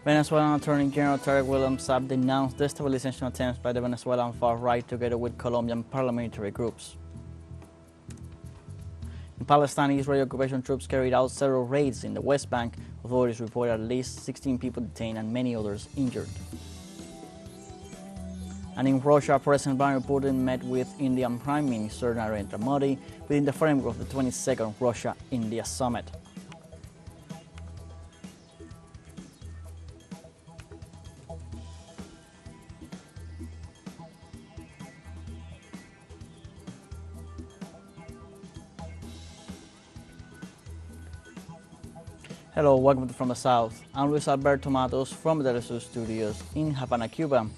Venezuelan Attorney General Tarek William Saab denounced destabilization attempts by the Venezuelan far-right together with Colombian paramilitary groups. In Palestine, Israeli occupation troops carried out several raids in the West Bank. Authorities reported at least 16 people detained and many others injured. And in Russia, President Vladimir Putin met with Indian Prime Minister Narendra Modi within the framework of the 22nd Russia-India Summit. Hello, welcome to From the South. I'm Luis Alberto Matos from the teleSUR studios in Havana, Cuba.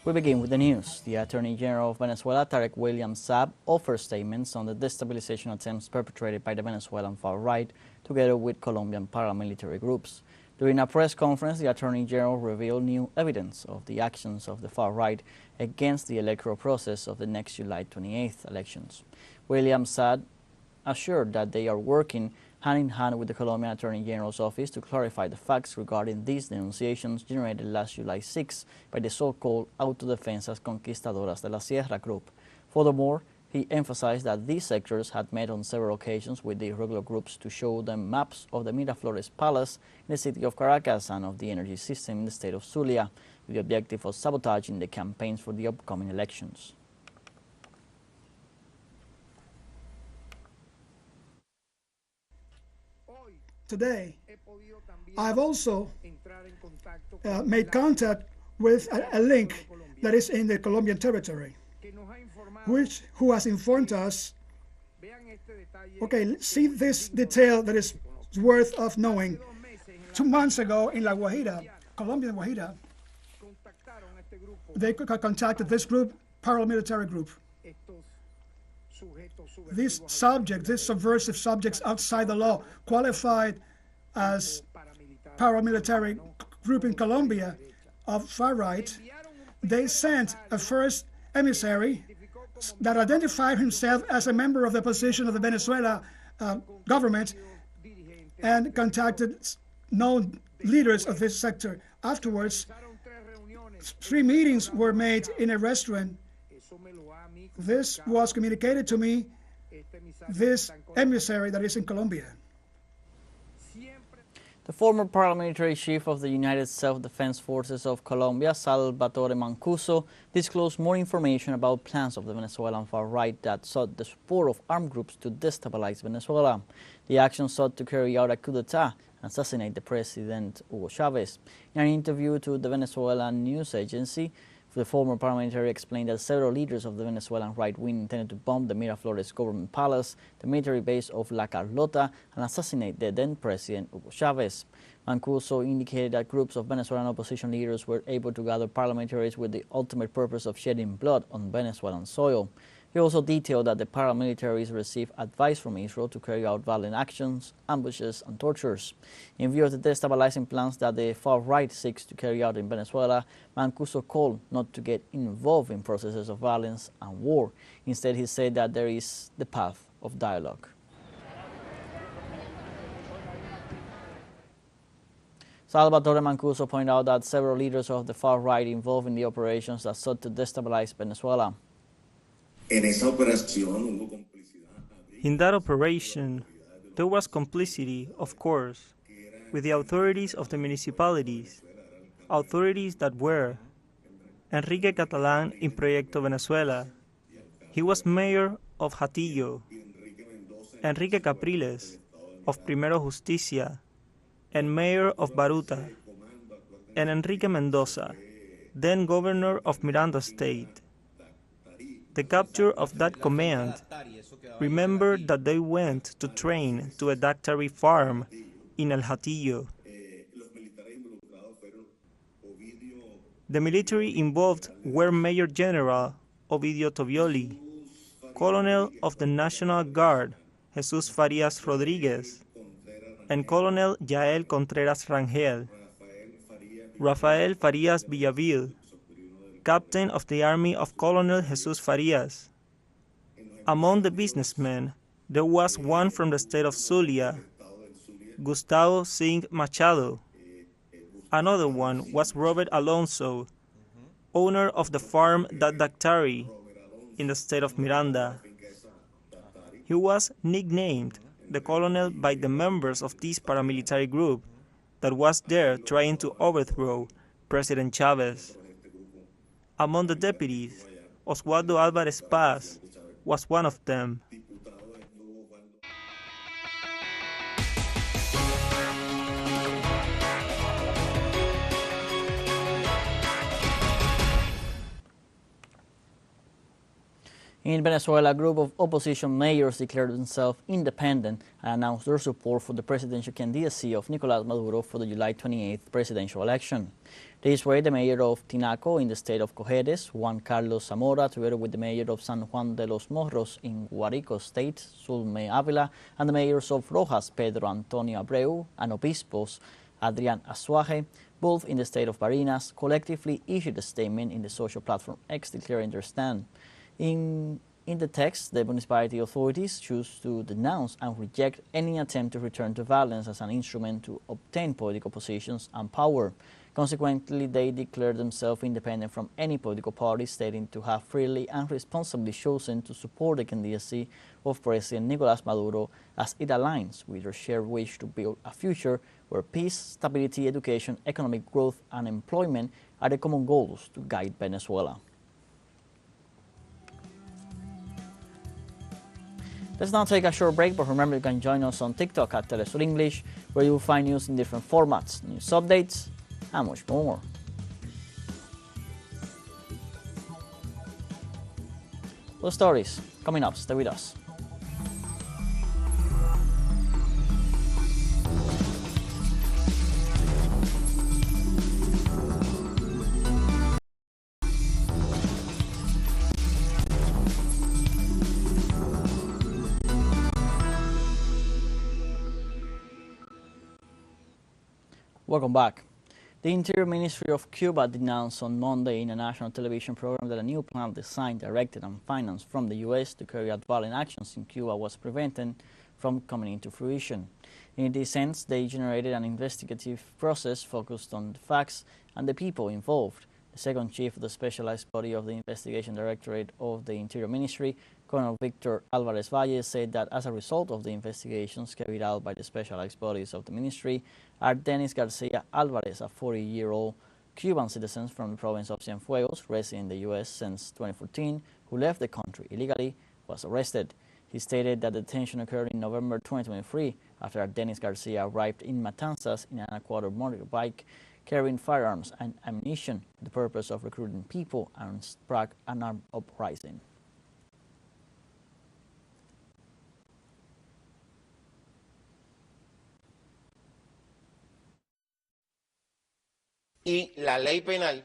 We begin with the news. The Attorney General of Venezuela, Tarek William Saab, offered statements on the destabilization attempts perpetrated by the Venezuelan far-right together with Colombian paramilitary groups. During a press conference, the Attorney General revealed new evidence of the actions of the far-right against the electoral process of the next July 28th elections. William Saab assured that they are working hand-in-hand with the Colombian Attorney General's office to clarify the facts regarding these denunciations generated last July 6 by the so-called Autodefensas Conquistadoras de la Sierra group. Furthermore, he emphasized that these sectors had met on several occasions with the irregular groups to show them maps of the Miraflores Palace in the city of Caracas and of the energy system in the state of Zulia, with the objective of sabotaging the campaigns for the upcoming elections. Today, I've also made contact with a link that is in the Colombian territory, who has informed us, okay, see this detail that is worth of knowing. 2 months ago in La Guajira, Colombian Guajira, they contacted this group, paramilitary group. These subjects, these subversive subjects outside the law, qualified as paramilitary group in Colombia of far right, they sent a first emissary that identified himself as a member of the opposition of the Venezuela government and contacted known leaders of this sector. Afterwards, 3 meetings were made in a restaurant. This was communicated to me, this emissary that is in Colombia. The former paramilitary chief of the United Self-Defense Forces of Colombia, Salvatore Mancuso, disclosed more information about plans of the Venezuelan far-right that sought the support of armed groups to destabilize Venezuela. The action sought to carry out a coup d'etat and assassinate the president, Hugo Chavez. In an interview to the Venezuelan news agency, the former paramilitary explained that several leaders of the Venezuelan right wing intended to bomb the Miraflores government palace, the military base of La Carlota, and assassinate the then president Hugo Chavez. Mancuso indicated that groups of Venezuelan opposition leaders were able to gather paramilitaries with the ultimate purpose of shedding blood on Venezuelan soil. He also detailed that the paramilitaries received advice from Israel to carry out violent actions, ambushes, and tortures. In view of the destabilizing plans that the far-right seeks to carry out in Venezuela, Mancuso called not to get involved in processes of violence and war. Instead, he said that there is the path of dialogue. Salvatore Mancuso pointed out that several leaders of the far-right involved in the operations that sought to destabilize Venezuela. In that operation, there was complicity, of course, with the authorities of the municipalities, authorities that were Enrique Catalán in Proyecto Venezuela. He was mayor of Hatillo, Enrique Capriles of Primero Justicia, and mayor of Baruta, and Enrique Mendoza, then governor of Miranda State. The capture of that command, remember that they went to train to a dactary farm in El Hatillo. The military involved were Major General Ovidio Tovioli, Colonel of the National Guard Jesus Farias Rodriguez, and Colonel Yael Contreras Rangel, Rafael Farias Villaville, captain of the army of Colonel Jesus Farias. Among the businessmen, there was one from the state of Zulia, Gustavo Singh Machado, Another one was Robert Alonso, owner of the farm Dactari in the state of Miranda. He was nicknamed the colonel by the members of this paramilitary group that was there trying to overthrow President Chavez. Among the deputies, Oswaldo Álvarez Paz was one of them. In Venezuela, a group of opposition mayors declared themselves independent and announced their support for the presidential candidacy of Nicolás Maduro for the July 28th presidential election. This way, the mayor of Tinaco in the state of Cojedes, Juan Carlos Zamora, together with the mayor of San Juan de los Morros in Guarico State, Sulme Avila, and the mayors of Rojas, Pedro Antonio Abreu, and Obispos, Adrián Azuaje, both in the state of Barinas, collectively issued a statement in the social platform X declaring their stand. In the text, the municipality authorities choose to denounce and reject any attempt to return to violence as an instrument to obtain political positions and power. Consequently, they declare themselves independent from any political party, stating to have freely and responsibly chosen to support the candidacy of President Nicolás Maduro as it aligns with their shared wish to build a future where peace, stability, education, economic growth, and employment are the common goals to guide Venezuela. Let's now take a short break, but remember you can join us on TikTok at teleSUR English, where you will find news in different formats, news updates, and much more. Those stories coming up. Stay with us. Welcome back. The Interior Ministry of Cuba denounced on Monday in a national television program that a new plan designed, directed, and financed from the U.S. to carry out violent actions in Cuba was prevented from coming into fruition. In this sense, they generated an investigative process focused on the facts and the people involved. The second chief of the specialized body of the Investigation Directorate of the Interior Ministry, Colonel Victor Alvarez Valle, said that as a result of the investigations carried out by the specialized bodies of the ministry, Ardenis Garcia Alvarez, a 40-year-old Cuban citizen from the province of Cienfuegos, resident in the U.S. since 2014, who left the country illegally, was arrested. He stated that the detention occurred in November 2023 after Ardenis Garcia arrived in Matanzas in an a-quarter motorbike carrying firearms and ammunition for the purpose of recruiting people and spark an armed uprising. Y la ley penal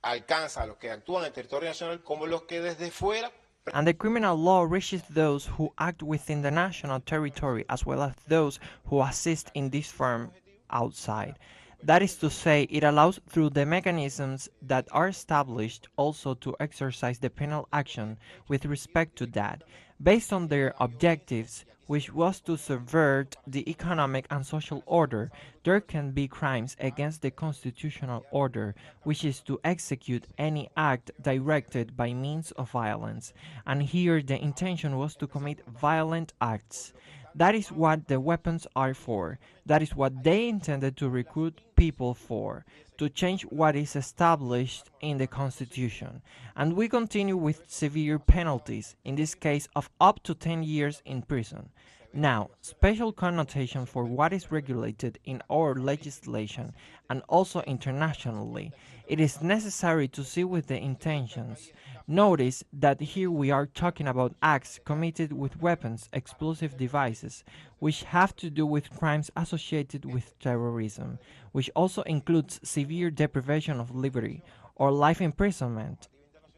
alcanza a los que actúan en el territorio nacional como los que desde fuera. And the criminal law reaches those who act within the national territory as well as those who assist in this firm outside. That is to say, it allows through the mechanisms that are established also to exercise the penal action with respect to that, based on their objectives, which was to subvert the economic and social order. There can be crimes against the constitutional order, which is to execute any act directed by means of violence. And here the intention was to commit violent acts. That is what the weapons are for. That is what they intended to recruit people for, to change what is established in the Constitution. And we continue with severe penalties, in this case of up to 10 years in prison. Now, special connotation for what is regulated in our legislation and also internationally. It is necessary to see with the intentions. Notice that here we are talking about acts committed with weapons, explosive devices, which have to do with crimes associated with terrorism, which also includes severe deprivation of liberty or life imprisonment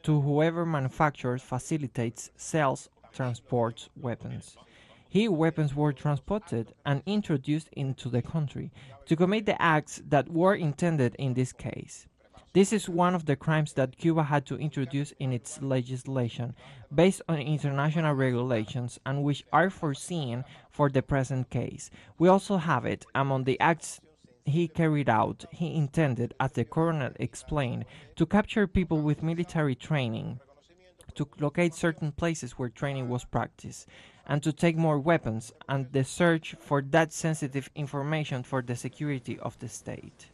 to whoever manufactures, facilitates, sells, transports weapons. Here weapons were transported and introduced into the country to commit the acts that were intended in this case. This is one of the crimes that Cuba had to introduce in its legislation based on international regulations and which are foreseen for the present case. We also have it among the acts he carried out, he intended, as the colonel explained, to capture people with military training, to locate certain places where training was practiced, and to take more weapons, and the search for that sensitive information for the security of the state.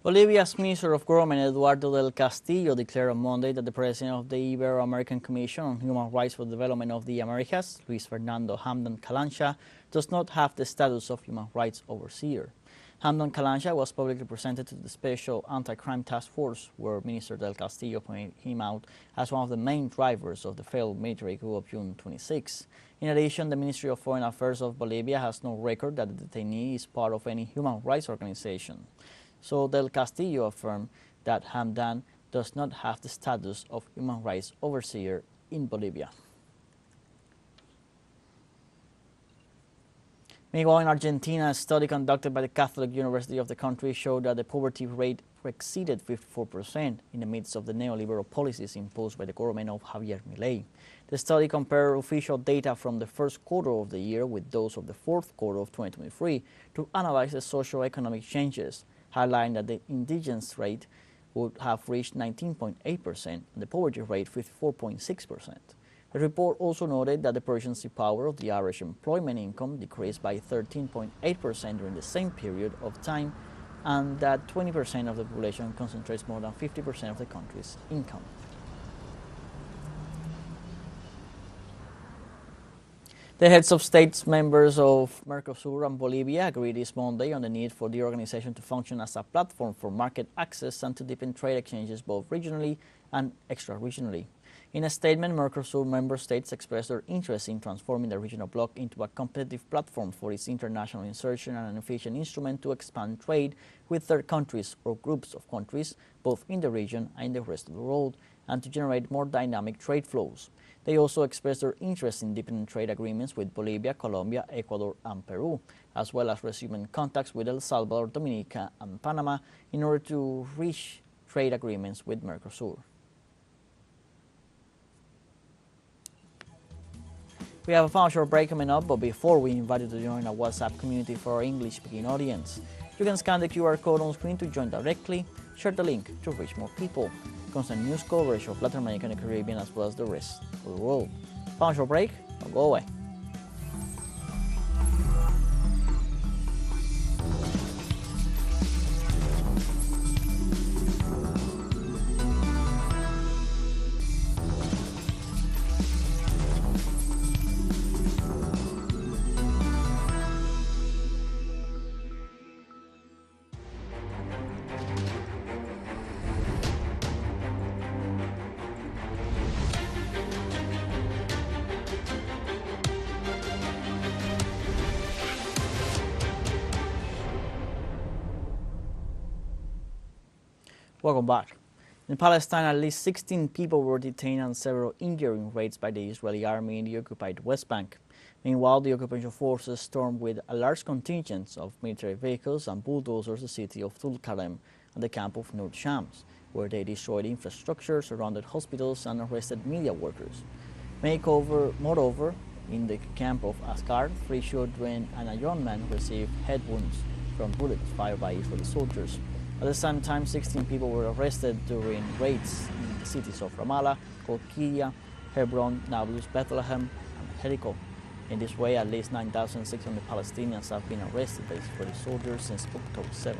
Bolivia's Minister of Government Eduardo del Castillo declared on Monday that the President of the Ibero-American Commission on Human Rights for the Development of the Americas, Luis Fernando Hamdan Calancha, does not have the status of human rights overseer. Hamdan Calancha was publicly presented to the Special Anti-Crime Task Force, where Minister del Castillo pointed him out as one of the main drivers of the failed military coup of June 26. In addition, the Ministry of Foreign Affairs of Bolivia has no record that the detainee is part of any human rights organization. So Del Castillo affirmed that Hamdan does not have the status of human rights overseer in Bolivia. Meanwhile, in Argentina, a study conducted by the Catholic University of the country showed that the poverty rate exceeded 54% in the midst of the neoliberal policies imposed by the government of Javier Milei. The study compared official data from the first quarter of the year with those of the fourth quarter of 2023 to analyze the socio-economic changes, highlighting that the indigence rate would have reached 19.8% and the poverty rate 54.6%. The report also noted that the purchasing power of the average employment income decreased by 13.8% during the same period of time, and that 20% of the population concentrates more than 50% of the country's income. The heads of states members of Mercosur and Bolivia agreed this Monday on the need for the organization to function as a platform for market access and to deepen trade exchanges both regionally and extra-regionally. In a statement, Mercosur member states expressed their interest in transforming the regional bloc into a competitive platform for its international insertion and an efficient instrument to expand trade with third countries or groups of countries, both in the region and in the rest of the world, and to generate more dynamic trade flows. They also expressed their interest in deepening trade agreements with Bolivia, Colombia, Ecuador, and Peru, as well as resuming contacts with El Salvador, Dominica, and Panama in order to reach trade agreements with Mercosur. We have a final short break coming up, but before we invite you to join our WhatsApp community for our English-speaking audience. You can scan the QR code on screen to join directly, share the link to reach more people. Constant news coverage of Latin America and the Caribbean as well as the rest of the world. Final short break, don't go away. Welcome back. In Palestine, at least 16 people were detained and several injured in raids by the Israeli army in the occupied West Bank. Meanwhile, the occupation forces stormed with a large contingent of military vehicles and bulldozers the city of Tulkarem and the camp of Nur Shams, where they destroyed infrastructure, surrounded hospitals, and arrested media workers. Moreover, in the camp of Askar, 3 children and a young man received head wounds from bullets fired by Israeli soldiers. At the same time, 16 people were arrested during raids in the cities of Ramallah, Kolkiya, Hebron, Nablus, Bethlehem, and Jericho. In this way, at least 9,600 Palestinians have been arrested by Israeli soldiers since October 7th.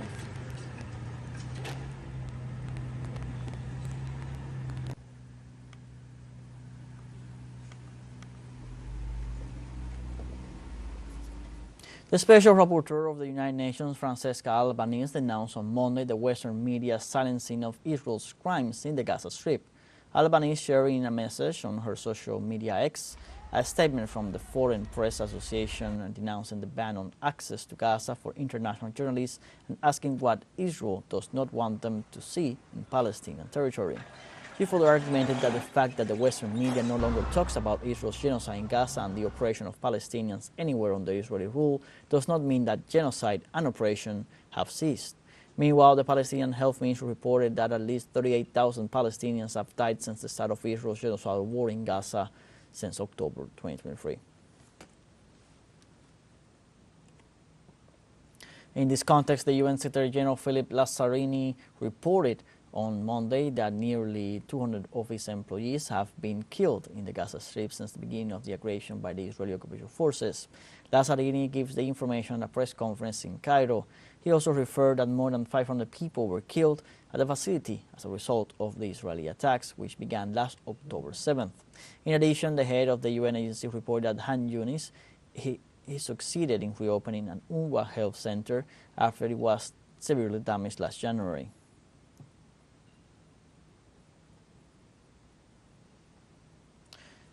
The Special Rapporteur of the United Nations, Francesca Albanese, denounced on Monday the Western media's silencing of Israel's crimes in the Gaza Strip. Albanese shared in a message on her social media X a statement from the Foreign Press Association denouncing the ban on access to Gaza for international journalists and asking what Israel does not want them to see in Palestinian territory. She further argumented that the fact that the Western media no longer talks about Israel's genocide in Gaza and the oppression of Palestinians anywhere under Israeli rule does not mean that genocide and oppression have ceased. Meanwhile, the Palestinian Health Ministry reported that at least 38,000 Palestinians have died since the start of Israel's genocidal war in Gaza since October 2023. In this context, the UN Secretary General Philip Lazzarini reported on Monday that nearly 200 of his employees have been killed in the Gaza Strip since the beginning of the aggression by the Israeli occupation forces. Lazzarini gives the information at a press conference in Cairo. He also referred that more than 500 people were killed at the facility as a result of the Israeli attacks, which began last October 7th. In addition, the head of the UN agency reported that Han Yunis, he succeeded in reopening an UNRWA health center after it was severely damaged last January.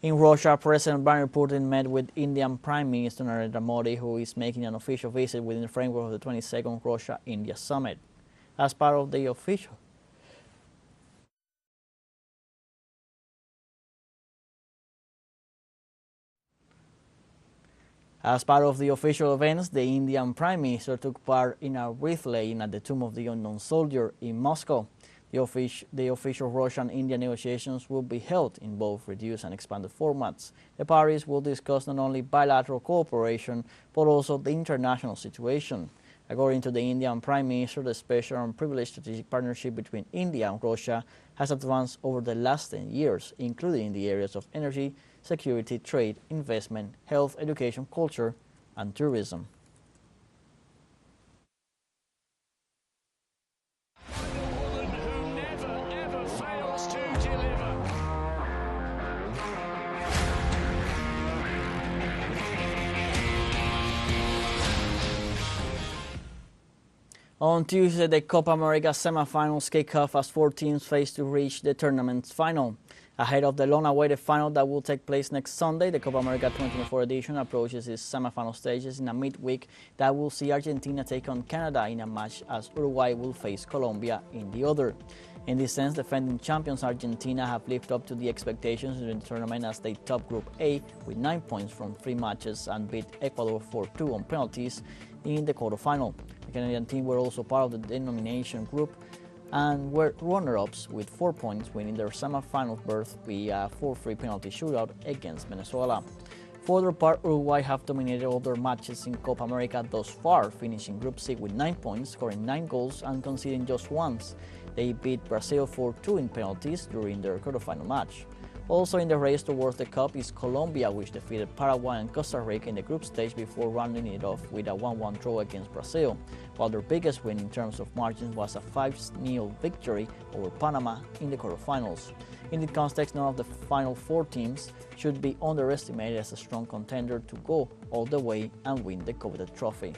In Russia, President Vladimir Putin met with Indian Prime Minister Narendra Modi, who is making an official visit within the framework of the 22nd Russia-India Summit. As part of the official events, the Indian Prime Minister took part in a wreath laying at the Tomb of the Unknown Soldier in Moscow. The official Russian-India negotiations will be held in both reduced and expanded formats. The parties will discuss not only bilateral cooperation, but also the international situation. According to the Indian Prime Minister, the special and privileged strategic partnership between India and Russia has advanced over the last 10 years, including in the areas of energy, security, trade, investment, health, education, culture, and tourism. On Tuesday, the Copa America semifinals kick off as 4 teams face to reach the tournament's final. Ahead of the long-awaited final that will take place next Sunday, the Copa America 2024 edition approaches its semifinal stages in a midweek that will see Argentina take on Canada in a match, as Uruguay will face Colombia in the other. In this sense, defending champions Argentina have lived up to the expectations in the tournament as they top Group A with 9 points from 3 matches and beat Ecuador 4-2 on penalties in the quarterfinal. The Canadian team were also part of the denomination group and were runner-ups with 4 points, winning their semi-final berth via 4-3 penalty shootout against Venezuela. For their part, Uruguay have dominated all their matches in Copa America thus far, finishing Group C with 9 points, scoring 9 goals and conceding just once. They beat Brazil 4-2 in penalties during their quarterfinal match. Also in the race towards the Cup is Colombia, which defeated Paraguay and Costa Rica in the group stage before rounding it off with a 1-1 draw against Brazil, while their biggest win in terms of margins was a 5-0 victory over Panama in the quarterfinals. In this context, none of the final 4 teams should be underestimated as a strong contender to go all the way and win the coveted trophy.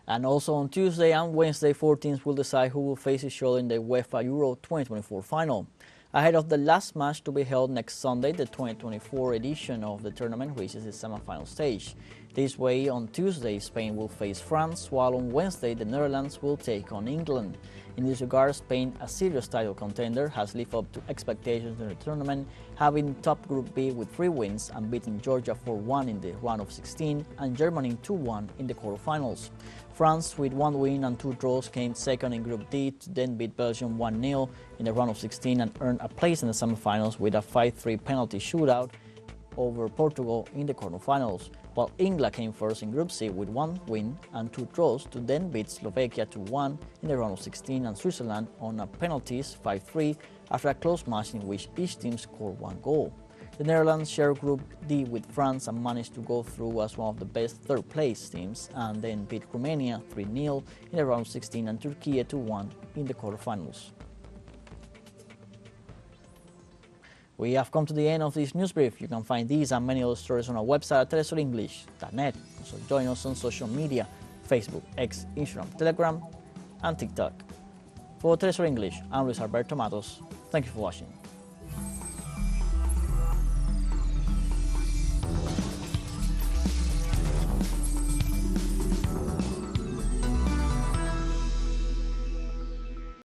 And also on Tuesday and Wednesday, 4 teams will decide who will face each other in the UEFA Euro 2024 final. Ahead of the last match to be held next Sunday, the 2024 edition of the tournament reaches its semi-final stage. This way, on Tuesday, Spain will face France, while on Wednesday, the Netherlands will take on England. In this regard, Spain, a serious title contender, has lived up to expectations in the tournament, having topped Group B with 3 wins and beating Georgia 4-1 in the round of 16 and Germany 2-1 in the quarterfinals. France, with 1 win and 2 draws, came second in Group D to then beat Belgium 1-0 in the round of 16 and earn a place in the semifinals with a 5-3 penalty shootout over Portugal in the quarterfinals, while England came first in Group C with 1 win and 2 draws to then beat Slovakia 2-1 in the round of 16 and Switzerland on a penalties 5-3 after a close match in which each team scored 1 goal. The Netherlands share Group D with France and managed to go through as one of the best third-place teams and then beat Romania 3-0 in the round of 16 and Turkey 2-1 in the quarterfinals. We have come to the end of this news brief. You can find these and many other stories on our website at telesurenglish.net. Also join us on social media, Facebook, X, Instagram, Telegram, and TikTok. For Telesur English, I'm Luis Alberto Matos. Thank you for watching.